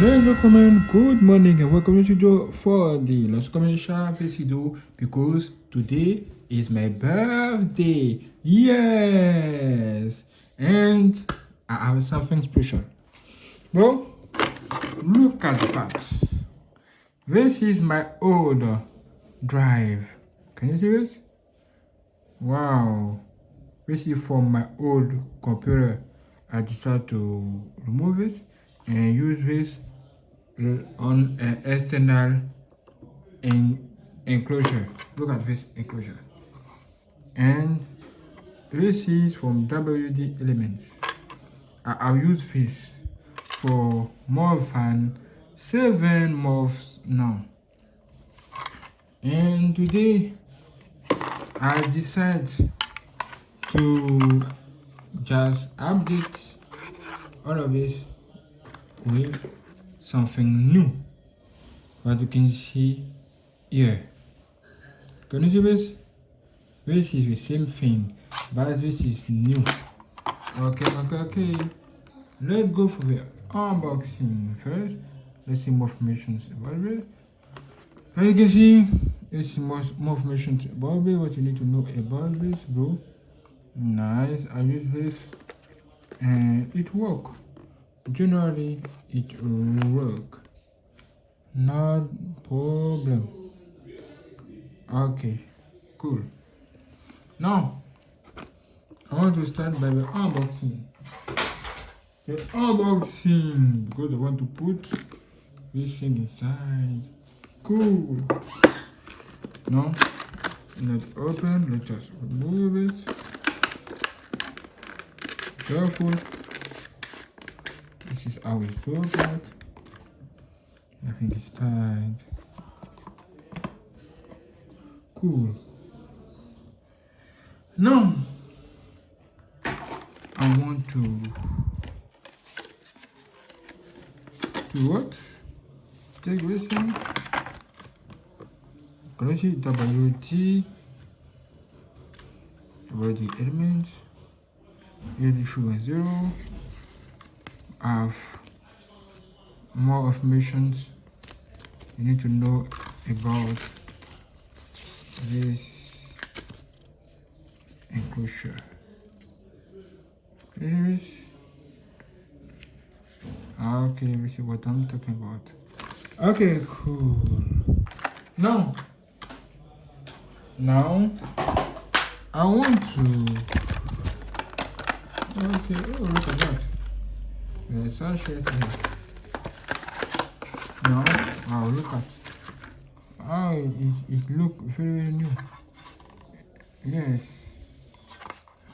Ladies and gentlemen, good morning and welcome to studio for the last commercial this video because today is my birthday. Yes, and I have something special. Well, look at that. This is my old drive. Can you see this? Wow, this is from my old computer. I decided to remove it and use this on an external enclosure. Look at this enclosure, and this is from WD Elements. I've used this for more than 7 months now, and today I decide to just update all of this with something new. What you can see here. Can you see this? This is the same thing, but this is new. Okay. Let's go for the unboxing first. Let's see more information about this. As you can see, it's more information about this. What you need to know about this, bro. Nice. I use this and it work. Generally, it work. No problem. Okay, cool. Now, I want to start by the unboxing. Because I want to put this thing inside. Cool. Now, let's open. Let's just remove it. Careful. This is how it looks like. I think it's tight. Cool. Now, I want to what? Take this thing. Can you see WD Elements? 8310. I have more information you need to know about this enclosure. This. Okay, this is what I'm talking about. Okay, cool. Now I want to. Okay, oh, look at that. The sachet here. Now, wow, look at how it look very new. Yes,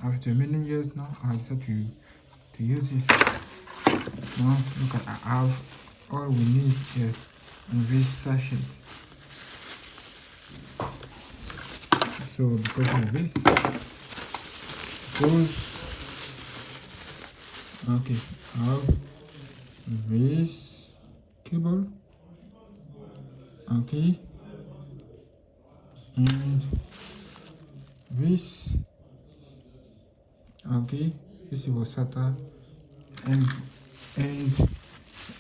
after many years now, I decided to use this. Now, look at I have all we need here in this sachet. So, because of this, okay, I have this cable, okay, and this, okay, this is SATA, and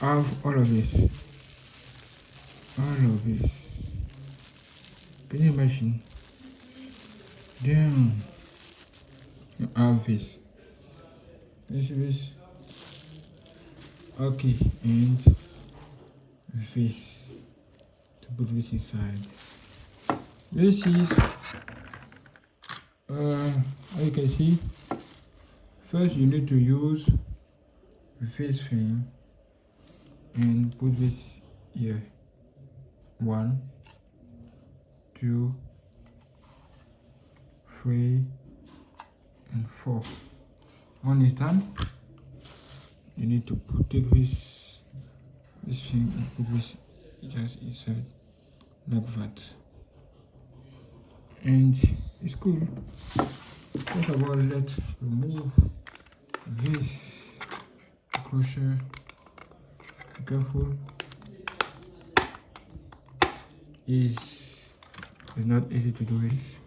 I have all of this. Can you imagine? Damn, you have this. This, okay, and this to put this inside. This is how you can see. First, you need to use this thing and put this here. 1, 2, 3, and 4. One is done. You need to take this thing and put this just inside like that, and it's cool. First of all, let's remove this enclosure. Be careful. It's not easy to do this,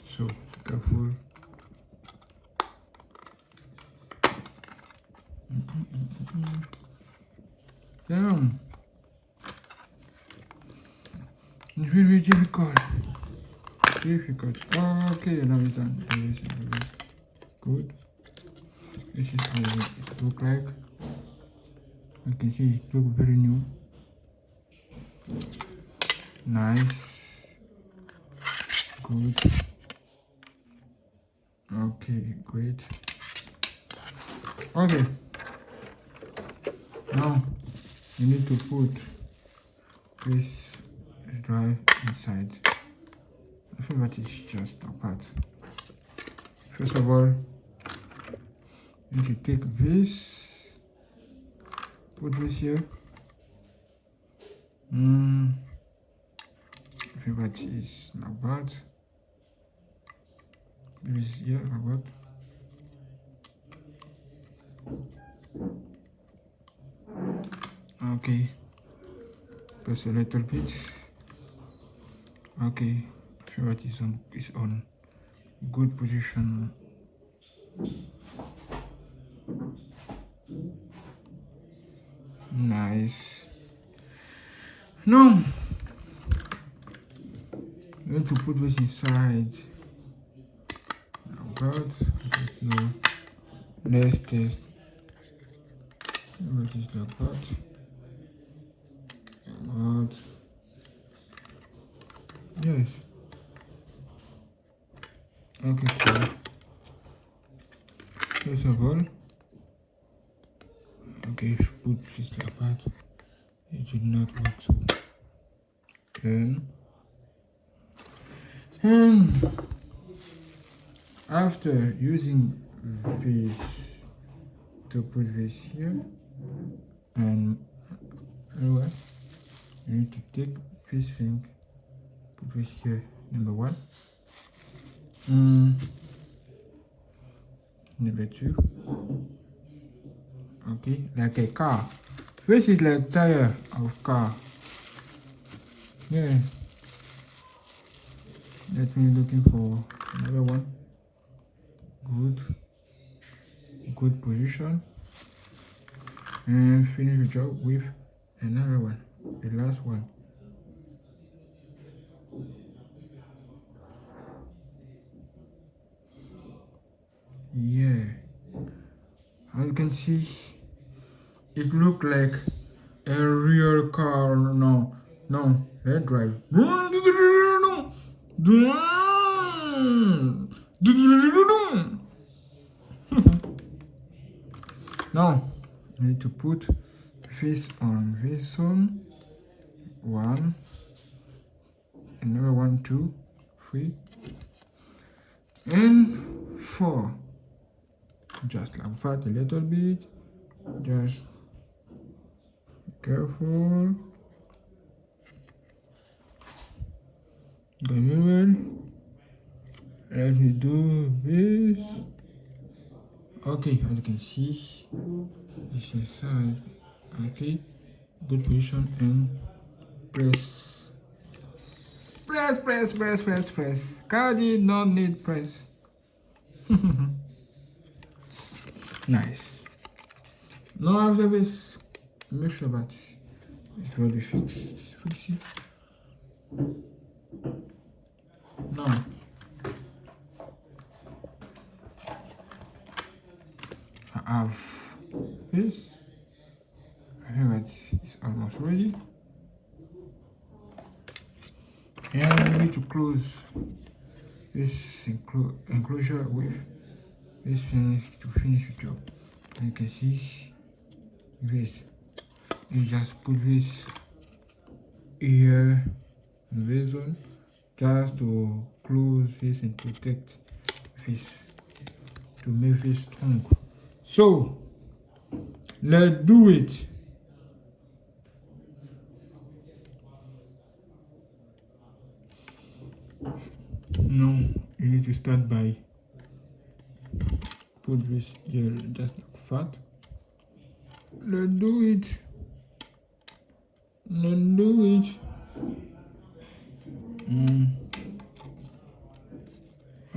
so be careful. Damn. It's very difficult. Okay, now it's done. Good. This is how it look like. You can see it look very new. Nice. Good. Okay, great. Okay. Now you need to put this drive inside. I think that is just a part. First of all, you need to take this, put this here. I think that is like that. This here like that. Okay, press a little bit. Okay, sure that is on good position. Nice. Now you need to put this inside. About no. Let's test. What is like that? About yes. Okay, cool. First of all, okay, you should put this like that. It did not work so. Then and after using this to put this here and anyway, you need to take this thing, put this here, number one. Number two. Okay, like a car. This is like tire of car. Yeah. Let me looking for another one. Good position. And finish the job with another one. The last one. Yeah. As you can see, it look like a real car. No, let's drive. Now I need to put this on this one. 1, another 1, 2, 3, and 4. Just like that, a little bit. Just careful. Very well. Let me do this. Okay, as you can see, this inside. Okay, good position and press. Press. Car did not need press. Nice. Now after this, make sure that it's already fixed. Fix it. Now I have this. I think that it's almost ready. And we need to close this enclosure with this finish to finish the job. And you can see this. You just put this here in this zone just to close this and protect this to make this strong. So let's do it. Now you need to start by put this here just like that. Let's do it. I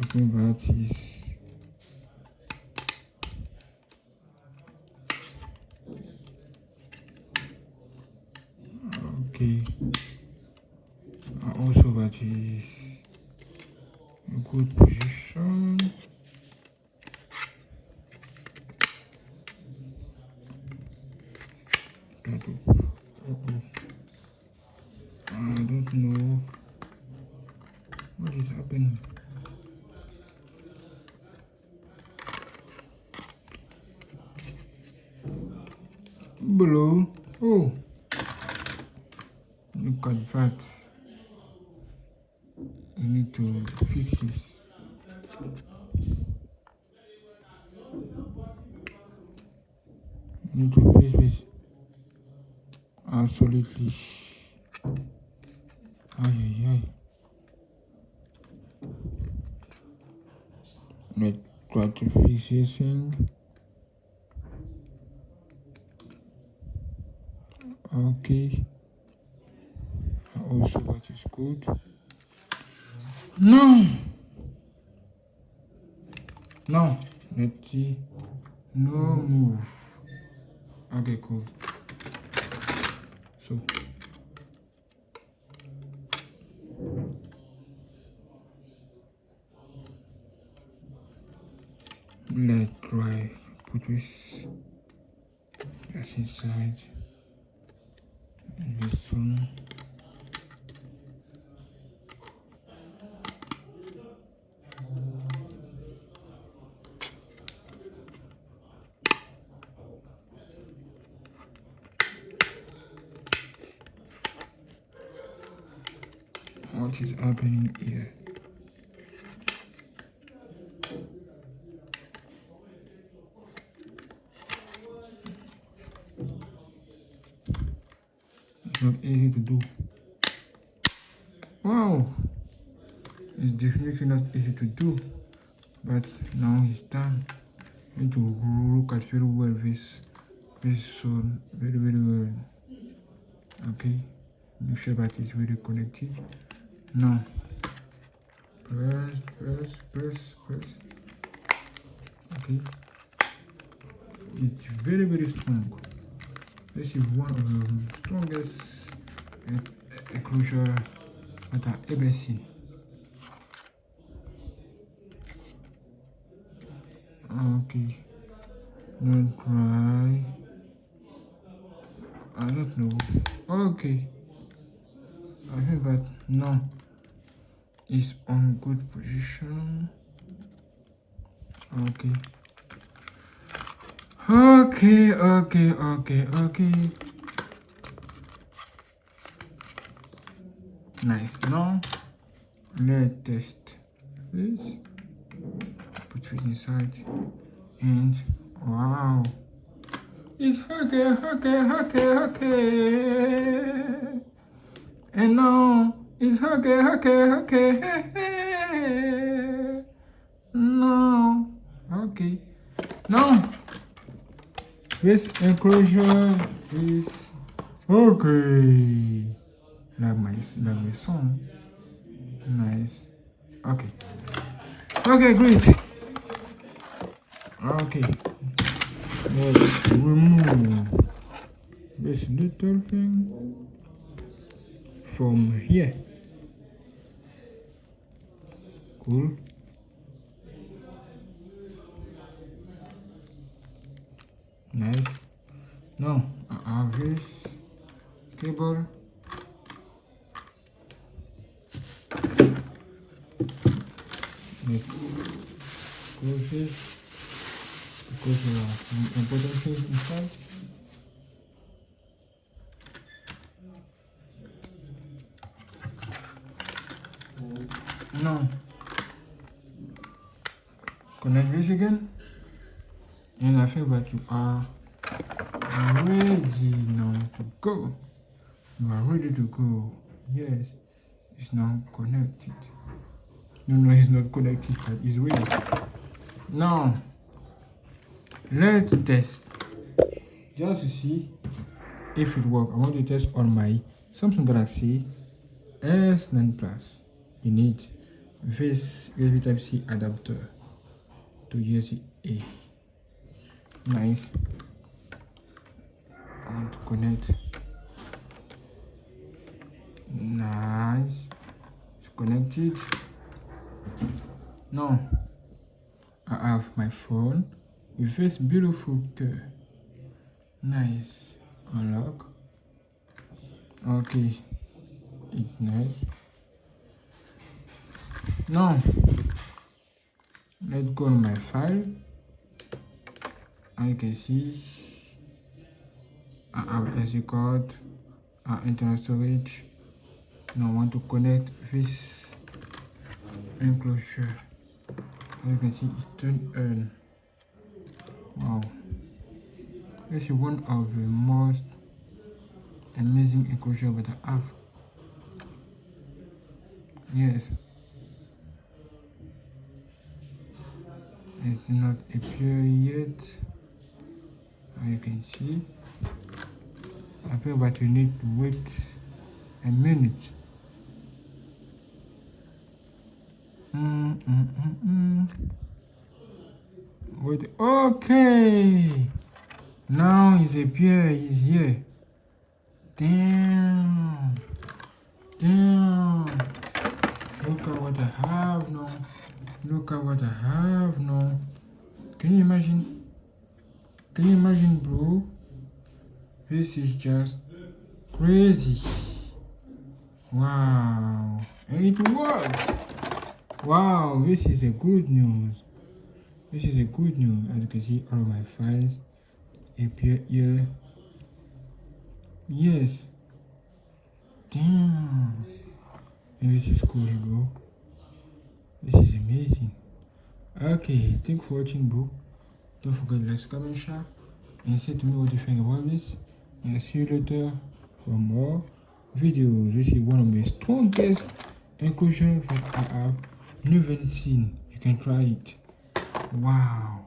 think that is Okay. Also, that is a good position. I don't know what is happening. Below. Oh, look at that. I need to fix this. I need to fix this. Absolutely. Ay. Let's try to fix this thing. Okay. Also, that is good. No. Let's see. No move. Okay, cool. So let's try put this just inside this one. What is happening here? It's not easy to do. Wow, it's definitely not easy to do, but now it's done. I need to look at very well this zone very well. Okay, make sure that it's very connected. Now press. Okay, it's very strong. This is one of the strongest enclosure that I've ever seen. Okay, now try. I don't know. Okay, I think that now is on good position. Okay. Nice. Now let's test this. Put it inside, and wow, it's okay. And now it's okay. No. Okay. Now this enclosure is okay. Like my song. Nice. Okay. Great. Okay. Let's remove this little thing from here. Cool. Nice. Now I have this cable. Let's close this because there are some important things inside. Now connect this again, and I think that you are ready now to go. You are ready to go. Yes, it's now connected. No, it's not connected, but it's ready. Now let's test just to see if it works. I want to test on my Samsung Galaxy S9 Plus. You need this USB Type-C adapter to USB-A. Nice. I want to connect Nice. It's connected. Now I have my phone with this beautiful girl. Nice. Unlock. Okay. It's nice. Now let's go on my file. And you can see I have SD card, internal storage. Now I want to connect this enclosure. As you can see, it's turned on. Wow, this is one of the most amazing enclosure that I have. Yes, it's not appear yet. As you can see, I feel that you need to wait a minute. Wait, okay. Now it's appear, he's here. Damn. Look at what I have now. Can you imagine? Bro? This is just crazy. Wow. And it worked. Wow, this is a good news. As you can see, all of my files appear here. Yes. Damn. And this is cool, bro. This is amazing. Okay, thanks for watching, bro. Don't forget to like, comment, share, and say to me what you think about this. And I'll see you later for more videos. This is one of the strongest enclosures that I have never seen. You can try it. Wow.